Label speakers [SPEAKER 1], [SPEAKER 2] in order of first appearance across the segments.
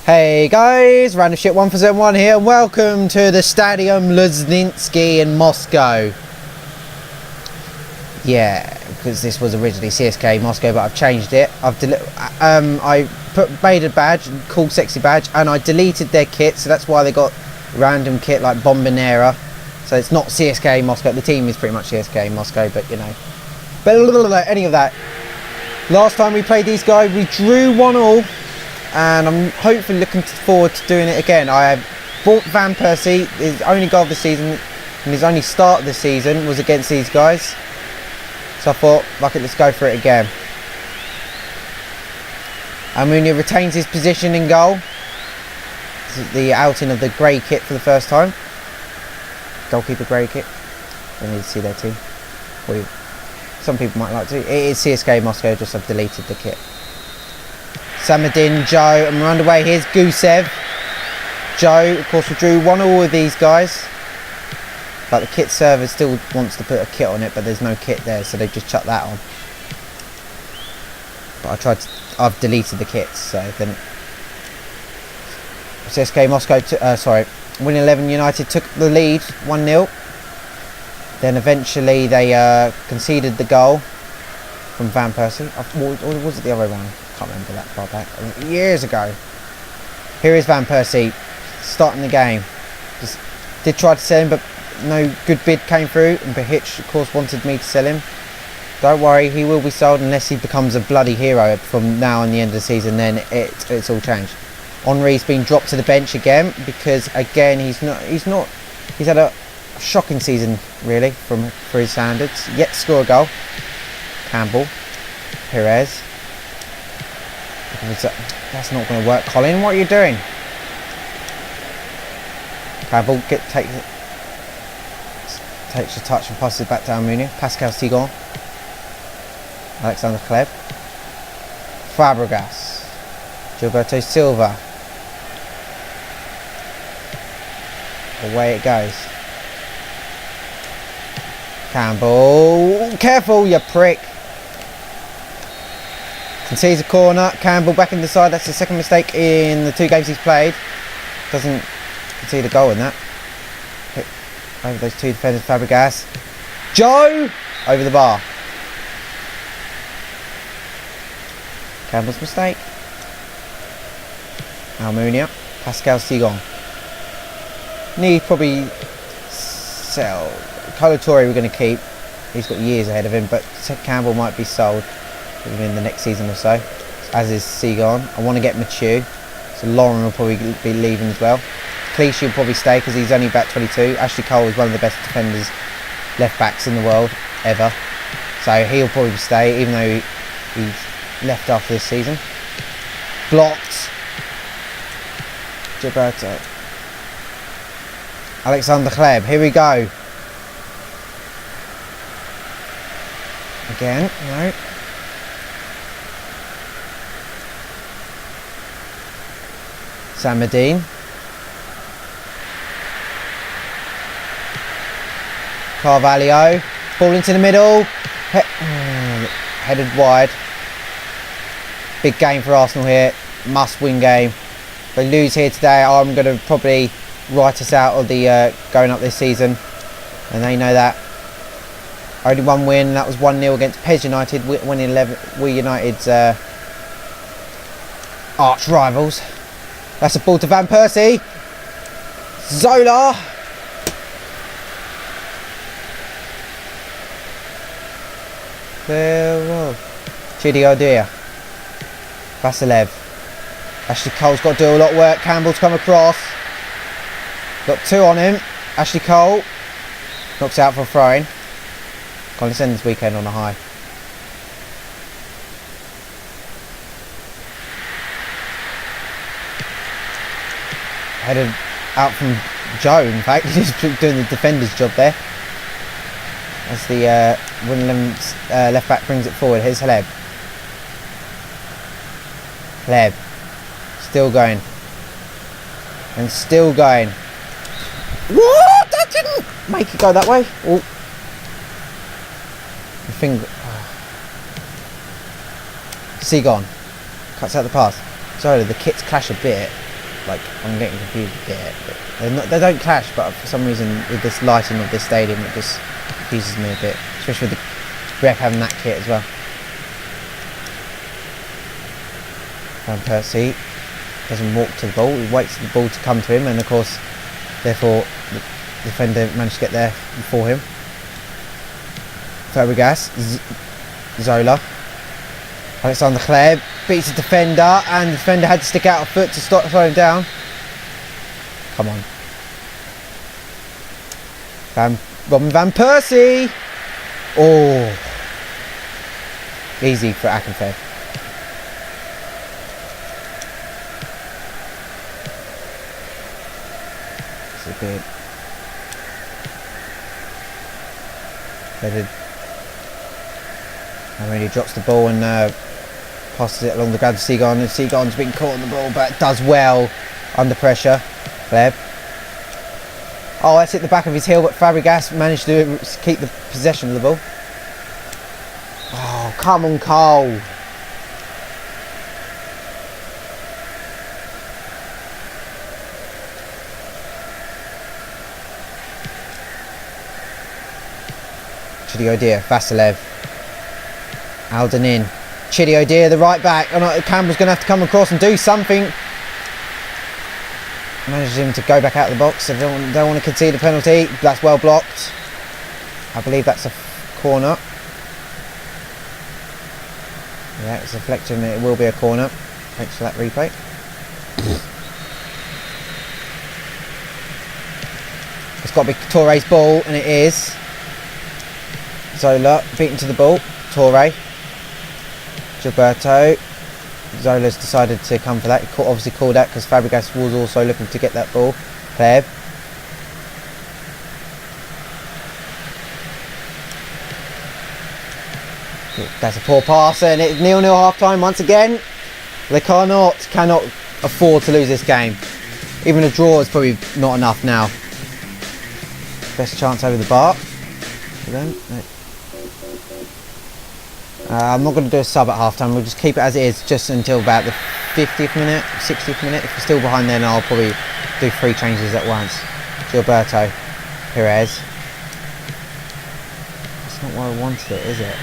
[SPEAKER 1] Hey guys, Random Shit 1471 here, and welcome to the Stadium Luzhnitsky in Moscow. Yeah, because this was originally CSK Moscow, but I've changed it. I made a badge called Sexy Badge, and I deleted their kit, so that's why they got random kit like Bombonera. So it's not CSK Moscow. The team is pretty much CSK Moscow, but you know. But any of that. Last time we played these guys, we drew 1-1. And I'm hopefully looking forward to doing it again. I have bought Van Persie. His only goal of the season and his only start of the season was against these guys. So I thought, fuck it, let's go for it again. Almunia retains his position in goal. This is the outing of the grey kit for the first time. Goalkeeper grey kit. I need to see their team. Some people might like to. It is CSK Moscow, just I've deleted the kit. Samadin, Joe, and we're underway. Here's Gusev. Joe, of course, we drew 1-1 with these guys. But the kit server still wants to put a kit on it, but there's no kit there, so they've just chucked that on. But I've deleted the kits, so then CSK Moscow, Win 11 United took the lead 1-0. Then eventually they conceded the goal from Van Persie. Or was it the other one? I can't remember that far back. Years ago. Here is Van Persie starting the game. Just did try to sell him, but no good bid came through. And Behich, of course, wanted me to sell him. Don't worry, he will be sold unless he becomes a bloody hero from now and the end of the season. Then it's all changed. Henri's been dropped to the bench again because again he's had a shocking season really for his standards. Yet to score a goal. Campbell, Perez. That's not going to work, Colin. What are you doing? Campbell takes the touch and passes it back to Almunia. Pascal Sigon. Alexander Kleb. Fabregas. Gilberto Silva. Away it goes. Campbell. Careful, you prick. Concedes a corner. Campbell back in the side. That's the second mistake in the 2 games he's played. Doesn't concede a goal in that. Hit over those 2 defenders. Fabregas. Joe! Over the bar. Campbell's mistake. Almunia. Pascal Sigon. Need probably sell. Colotori we're going to keep. He's got years ahead of him, but Campbell might be sold in the next season or so, as is Sigon. I want to get Machu, so Lauren will probably be leaving as well. Clichy will probably stay because he's only about 22. Ashley Cole is one of the best defenders, left backs in the world ever, so he'll probably stay even though he's left after this season. Blocked. Gilberto. Alexander Kleb, here we go. Again, no. Samadin. Carvalho. Ball into the middle. Headed wide. Big game for Arsenal here. Must win game. If they lose here today, I'm going to probably write us out of the going up this season. And they know that. Only 1 win. That was 1-0 against PES United. Winning 11. WE United's arch rivals. That's a ball to Van Persie. Zola. WE UTD A. Vasilev. Ashley Cole's got to do a lot of work. Campbell's come across. Got 2 on him. Ashley Cole. Knocks out for a throw-in. Let's end this weekend on a high. Headed out from Joe, in fact. He's just doing the defender's job there. As the Win 11 left back brings it forward. Here's Hleb. Hleb. Still going. And still going. What? That didn't make it go that way. Oh. Finger. Sigon cuts out the pass. Sorry, the kits clash a bit. like, I'm getting confused. Yeah, they don't clash, but for some reason with this lighting of this stadium, it just confuses me a bit, especially with the rep having that kit as well. Van Persie doesn't walk to the ball, he waits for the ball to come to him, and of course, therefore, the defender managed to get there before him. Fabregas, Zola, Alexander Kleb beats the defender, and the defender had to stick out a foot to slow him down. Come on. Robin Van Persie! Oh! Easy for Akinfev. It's a bit... And when he drops the ball and passes it along the ground to Seagon, and Seagon's been caught on the ball but does well under pressure. Kleb. Oh, that's hit the back of his heel, but Fabregas managed to keep the possession of the ball. Oh, come on, Cole. Chidi Odia, Vasilev. Alden in. Chidi Odia, the right back. Oh, no, Campbell's going to have to come across and do something. Manages him to go back out of the box. They don't want to concede a penalty. That's well blocked. I believe that's a corner. Yeah, it's a deflection. It will be a corner. Thanks for that replay. It's got to be Touré's ball, and it is. Zola beaten to the ball. Touré. Gilberto. Zola's decided to come for that. He obviously called that because Fabregas was also looking to get that ball. Kleb. That's a poor pass, and it's 0-0 half time once again. They cannot afford to lose this game. Even a draw is probably not enough now. Best chance over the bar. I'm not going to do a sub at half time. We'll just keep it as it is just until about the 50th minute, 60th minute. If we're still behind, then I'll probably do 3 changes at once. Gilberto, Perez. That's not why I wanted it, is it?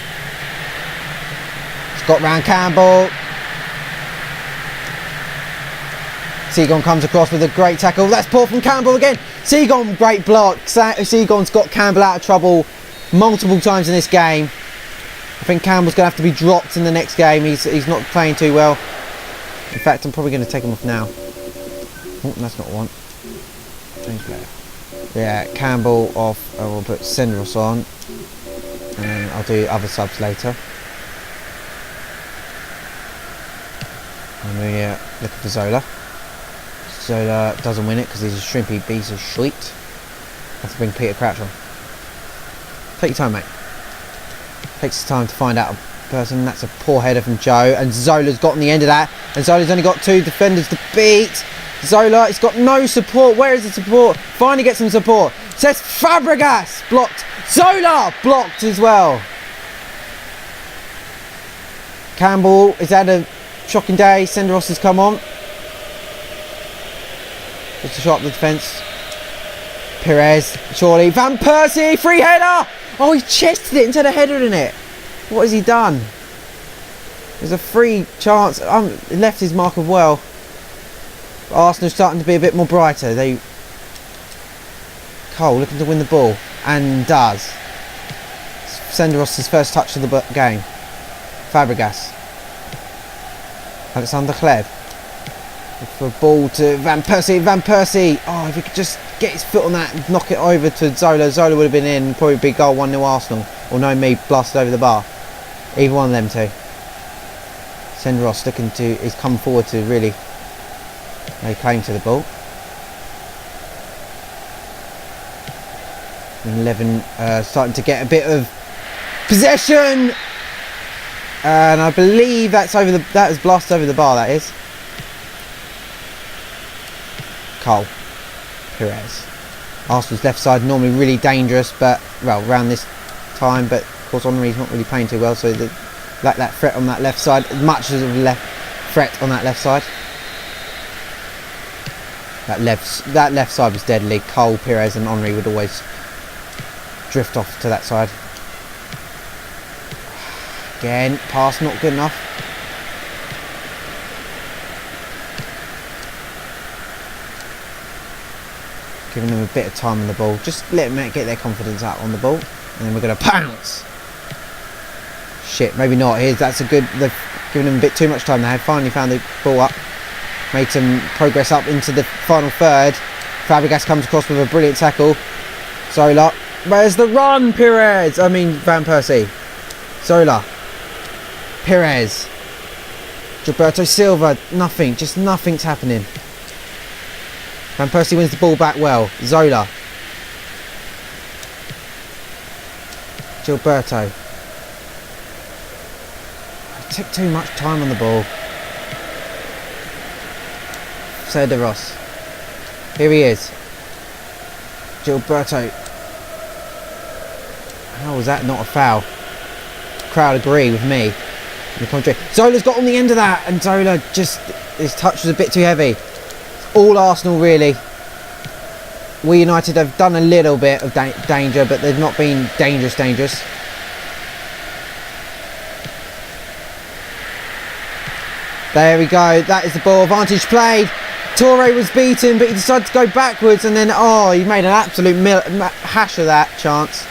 [SPEAKER 1] It's got round Campbell. Seagon comes across with a great tackle. That's poor from Campbell again. Seagon, great block. Seagon's got Campbell out of trouble multiple times in this game. I think Campbell's going to have to be dropped in the next game. He's not playing too well. In fact, I'm probably going to take him off now. Oh, that's not one. Change player. Yeah, Campbell off. We'll put Senderos on. And then I'll do other subs later. And we're looking for Zola. Zola doesn't win it because he's a shrimpy piece of shit. Have to bring Peter Crouch on. Take your time, mate. Takes time to find out a person. That's a poor header from Joe, and Zola's gotten the end of that, and Zola's only got 2 defenders to beat. Zola, it's got no support. Where is the support? Finally gets some support. Says Fabregas, blocked. Zola, blocked as well. Campbell has had a shocking day. Senderos has come on. Just to shot up the defence. Perez, surely. Van Persie, free header! Oh, he chested it into the header in it. What has he done? There's a free chance. He left his mark of well. Arsenal's starting to be a bit more brighter. Cole looking to win the ball. And does. Senderos' first touch of the game. Fabregas. Alexander Kleb. For a ball to Van Persie. Van Persie. Oh, if he could just get his foot on that and knock it over to Zola. Zola would have been in. Probably big goal, 1-0 Arsenal. Or no, me blasted over the bar. Either one of them two. Senderos looking to, he's come forward to really lay claim to the ball. 11 starting to get a bit of possession. And I believe that's over the, that is blasted over the bar, that is. Cole. Perez. Arsenal's left side normally really dangerous, but, well, around this time, but of course Henry's not really playing too well, so lack that threat on that left side, as much as a left threat on that left side. That left side was deadly. Cole, Perez and Henry would always drift off to that side. Again, pass not good enough. Giving them a bit of time on the ball. Just let them get their confidence out on the ball. And then we're going to pounce. Shit, maybe not. That's a good... They've given them a bit too much time. They had finally found the ball up. Made some progress up into the final third. Fabregas comes across with a brilliant tackle. Zola. Where's the run, Perez? I mean, Van Persie. Zola. Perez. Gilberto Silva. Nothing. Just nothing's happening. Van Persie wins the ball back well. Zola. Gilberto. He took too much time on the ball. Cederos. Here he is. Gilberto. How was that not a foul? Crowd agree with me. On the contrary. Zola's got on the end of that, and Zola just... his touch was a bit too heavy. All Arsenal really. We United have done a little bit of danger, but they've not been dangerous. There we go. That is the ball. Advantage played. Toure was beaten, but he decided to go backwards, and then he made an absolute hash of that chance.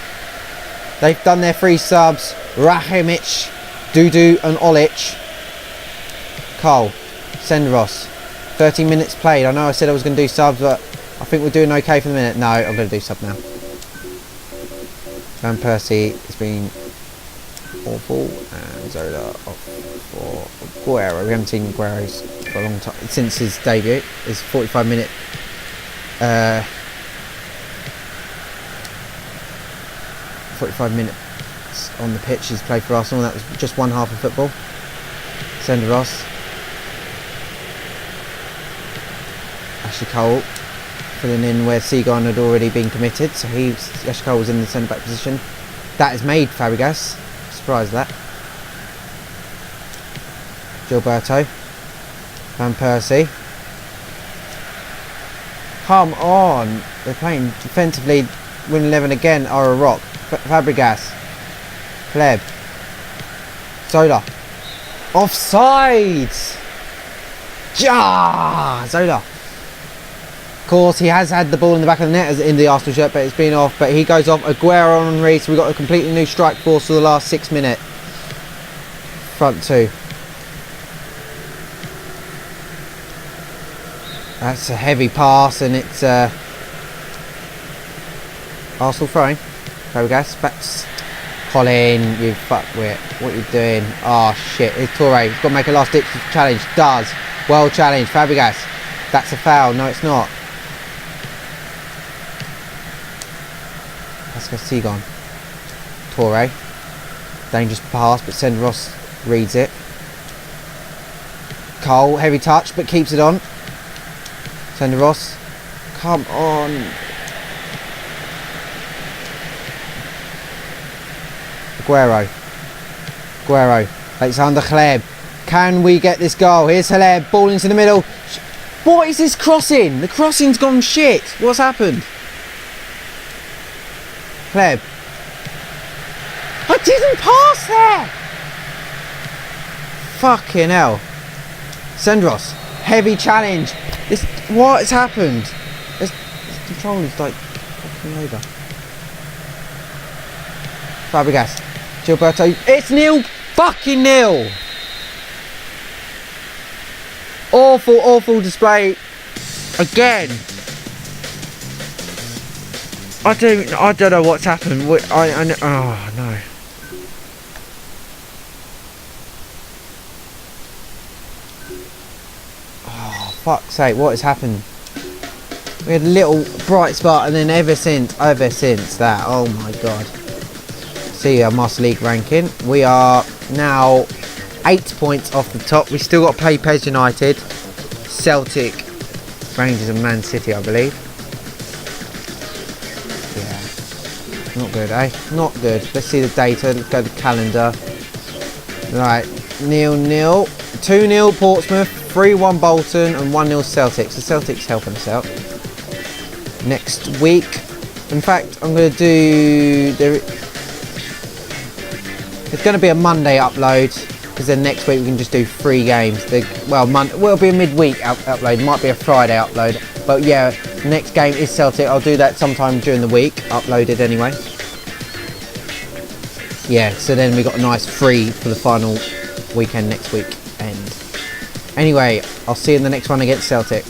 [SPEAKER 1] They've done their 3 subs. Rahimic, Dudu and Olic. Cole, Senderos. 13 minutes played. I know I said I was going to do subs, but I think we're doing okay for the minute. No, I'm going to do sub now. Van Persie has been awful, and Zola off for Guerrero. We haven't seen Guerrero's for a long time since his debut. His 45-minute 45 minutes on the pitch he's played for Arsenal. That was just one half of football. Senderos. Ashley Cole filling in where Seagon had already been committed, so Ashley Cole was in the centre back position. That has made Fabregas. Surprised that. Gilberto. Van Persie. Come on. They're playing defensively. Win 11 again are a rock. Fabregas. Pleb. Zola. Offside! Zola. Of course, he has had the ball in the back of the net in the Arsenal shirt, but it's been off. But he goes off. Aguero on Henry, so we've got a completely new strike force for the last 6 minutes. Front 2. That's a heavy pass, and it's Arsenal throwing. Fabregas back to Colin, you fuckwit. What are you doing? Oh shit, it's Toure. He's got to make a last ditch challenge. Does. Well challenged. Fabregas. That's a foul. No, it's not. Let's go Seagon. Toure. Dangerous pass, but Senderos reads it. Cole, heavy touch, but keeps it on. Senderos. Come on. Aguero. Alexander Hleb. Can we get this goal? Here's Hleb. Ball into the middle. What is this crossing? The crossing's gone shit. What's happened? Hleb. I didn't pass there. Fucking hell. Senderos. Heavy challenge. What has happened? This control is like fucking over. Fabregas. Gilberto. It's 0 fucking 0. Awful display again. I don't know what's happened. Oh no. Oh fuck's sake! What has happened? We had a little bright spot, and then ever since that, oh my god. See our Master League ranking. We are now 8 points off the top. We still got to play PES United, Celtic, Rangers and Man City, I believe. Yeah, not good, eh? Not good. Let's see the data. Let's go to the calendar. Right, 0-0, 2-0 Portsmouth. 3-1 Bolton and 1-0 Celtic. So Celtic's helping us out. Next week, in fact, I'm going to do... It's going to be a Monday upload, because then next week we can just do 3 games. Well, it'll be a midweek upload, might be a Friday upload. But yeah, next game is Celtic. I'll do that sometime during the week, uploaded anyway. Yeah, so then we got a nice free for the final weekend next week. And anyway, I'll see you in the next one against Celtic.